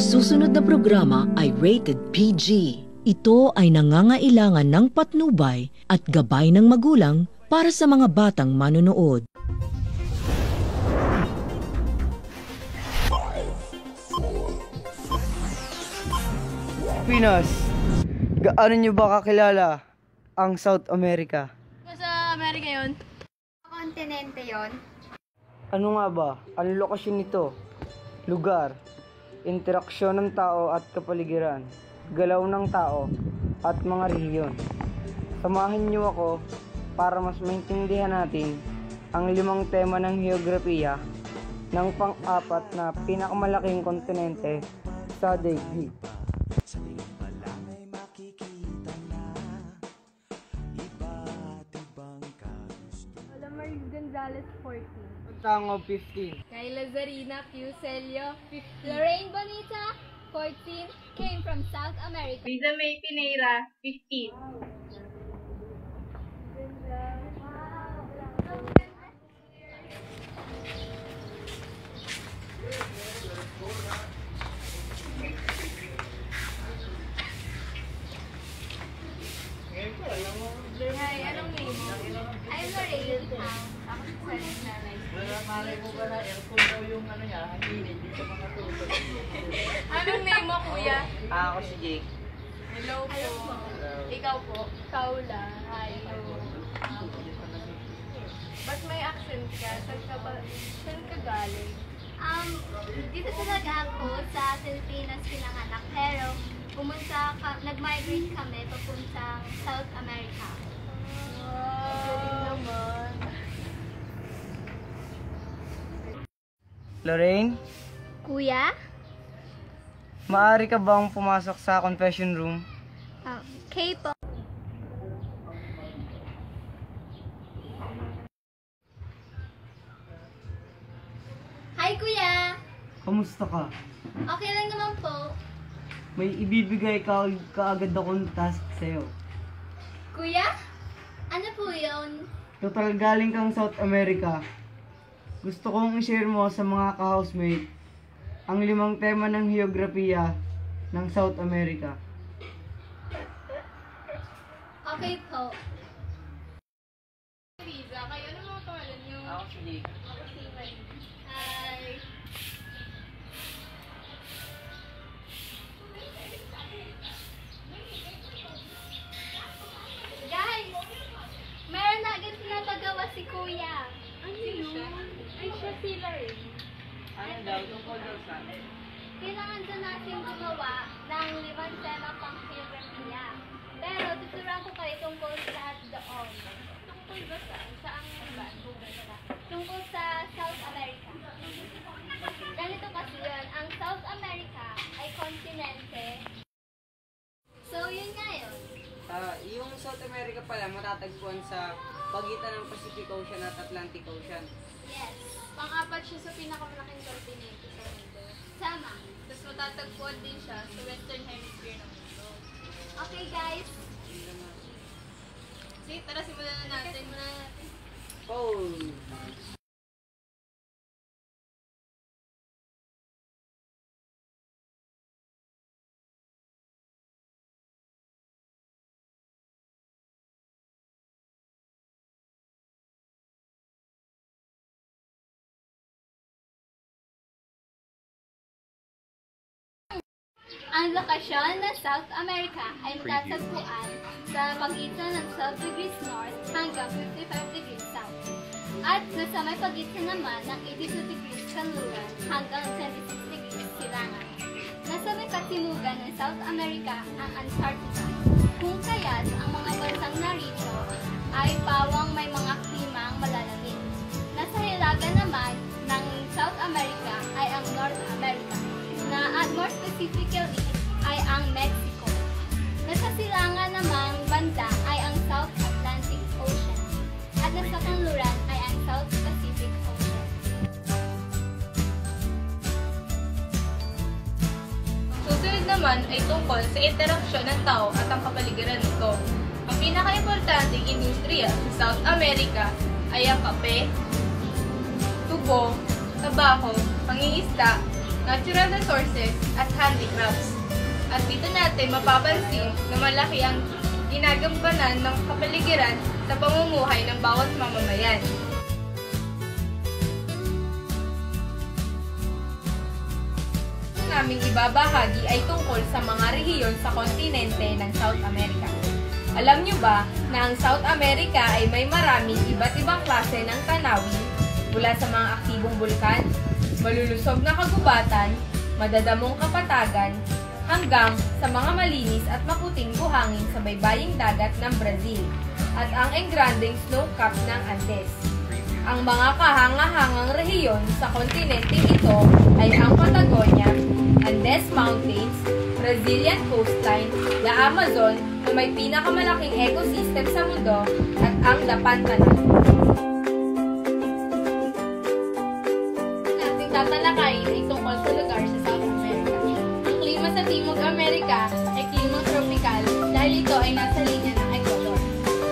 susunod na programa ay rated PG. Ito ay nangangailangan ng patnubay at gabay ng magulang para sa mga batang manonood. Pinas, gaano nyo ba kakilala ang South America? Sa Amerika yun? Kontinente yon. Ano nga ba? Anong lokasyon nito? Lugar, interaksyon ng tao at kapaligiran, galaw ng tao at mga rehiyon. Samahan niyo ako para mas maintindihan natin ang 5 tema ng heograpiya ng pang-4 na pinakamalaking kontinente sa daigdig. Olamar Gonzalez, 14. Tango, 15. Kayla Zarina Pucelio, 15. Lorraine Bonita, 14. Came from South America. Liza May Pineira, 15. Hi, anong name mo? I'm Lorraine. Ako si Saling Nanay. Malay mo ba na aircon daw yung ano niya, ang init dito mga tuto. Anong name mo, kuya? Ako si Jake. Hello po. Hello po. Ikaw po? Paula. Hi. Ba't may accent ka? Saan ka galing? Dito talaga ako sa Pilipinas pinanganak, pero nag-migrate kami papuntang South America. Galing naman. Lorraine, Kuya? maaari ka bang pumasok sa confession room? Okay po. Hi, Kuya! Kamusta ka? Okay lang naman po. May ibibigay kaagad akong task sa'yo. Kuya? Ano po yun? Total galing kang South America. Gusto kong i-share mo sa mga ka-housemate ang 5 tema ng heograpiya ng South America. Okay po. Liza, kayo ano mga pangalan niyo? Ako si Jake. Ako si May. Hi. Guys! Meron na agad pinapagawa si Kuya. Sino siya? Ay, siya si Lorraine. Ano daw, tungkol daw sa akin? Kailangan dyan natin gumawa ng 5 tema pang geografiya. Pero tuturuan ko kayo tungkol sa doon. Tungkol ba saan ba? Tungkol sa South America. Ganito kasi yun, ang South America ay kontinente. So yun nga yun. Yung South America pala matatagpuan sa pagitan ng Pacific Ocean at Atlantic Ocean. Yes. Pang-4 siya sa pinakamalaking kontinente sa mundo. Sama. Tapos matatagpuan din siya sa Western Hemisphere ng mundo. Okay guys. Sige, tara simulan na natin. Oh! Ang lokasyon ng South America ay matatagpuan sa pagitan ng 12 degrees north hanggang 55 degrees south. At sa may pagitan naman ng 82 degrees kanluran hanggang 26 degrees silangan. Nasa may katimugan ng South America ang Antarctica. Kung kaya't ang mga bansang narito ay pawang may mga klimang malalamig. Nasa hilaga naman ng South America ay ang North America, na at more specifically ay ang Mexico. Nasa silangan namang banda ay ang South Atlantic Ocean at nasa kanluran ay ang South Pacific Ocean. Susunod naman ay tungkol sa interaksyon ng tao at ang kapaligiran nito. Ang pinaka-importanting industriya sa South America ay ang kape, tubo, tabako, pangingisda, natural resources, at handicrafts. At dito natin mapapansin na malaki ang ginagampanan ng kapaligiran sa pamumuhay ng bawat mamamayan. Naming ibabahagi ay tungkol sa mga rehiyon sa kontinente ng South America. Alam nyo ba na ang South America ay may maraming iba't ibang klase ng tanawin mula sa mga aktibong bulkan, malulusog na kagubatan, madadamong kapatagan, hanggang sa mga malinis at maputing buhangin sa baybaying dagat ng Brazil at ang engranding snow cap ng Andes. Ang mga kahanga-hangang rehiyon sa kontinenteng ito ay ang Patagonia, Andes Mountains, Brazilian coastline, the Amazon na may pinakamalaking ecosystem sa mundo at ang The Pantanal. Nating tatalakayin ay tungkol sa lugar sa South America. Ang klima sa Timog Amerika ay klimang tropical dahil ito ay nasa linya ng Ecuador.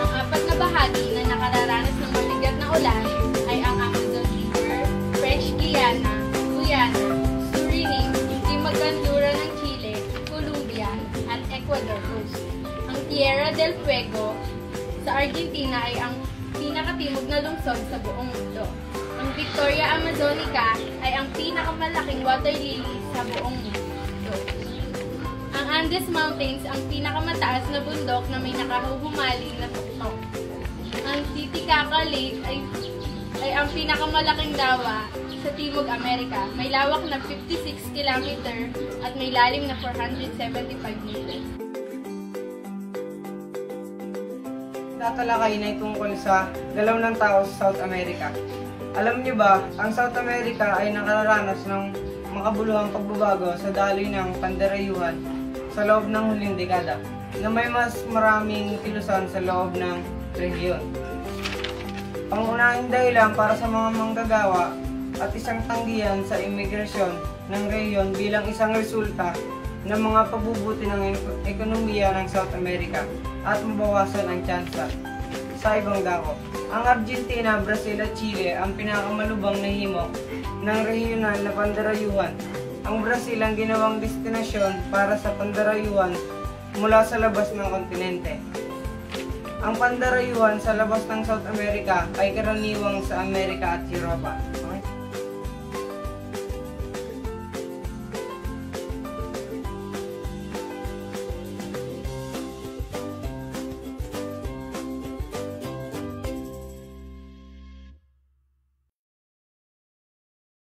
Ang apat na bahagi na nakararanas ng mabigat na ulan ay ang Amazon River, French Guiana, Guyana, Suriname, Timog Gandura ng Chile, Colombia, at Ecuador coast. Ang Tierra del Fuego sa Argentina ay ang pinakatimog na lungsod sa buong mundo. Ang Victoria Amazonica ay ang pinakamalaking water lily sa buong mundo. Ang Andes Mountains ang pinakamataas na bundok na may nakahuhumaling na tuktok. Ang Titicaca Lake ay ang pinakamalaking dawa sa Timog Amerika. May lawak na 56 km at may lalim na 475 meters. Tatalakayin ay tungkol sa galaw ng tao sa South America. Alam niyo ba, ang South America ay nakararanas ng makabuluhang pagbabago sa daloy ng pandarayuhan sa loob ng huling dekada, na may mas maraming kilusan sa loob ng rehiyon. Pangunahing dahilan para sa mga manggagawa at isang tanggihan sa imigrasyon ng rehiyon bilang isang resulta ng mga pabubuti ng ekonomiya ng South America at mabawasan ang tsansa sa ibang dako. Ang Argentina, Brazil at Chile ang pinakamalubang na himok ng rehiyonal na pandarayuhan. Ang Brazil ang ginawang destinasyon para sa pandarayuhan mula sa labas ng kontinente. Ang pandarayuhan sa labas ng South America ay karaniwang sa Amerika at Europa.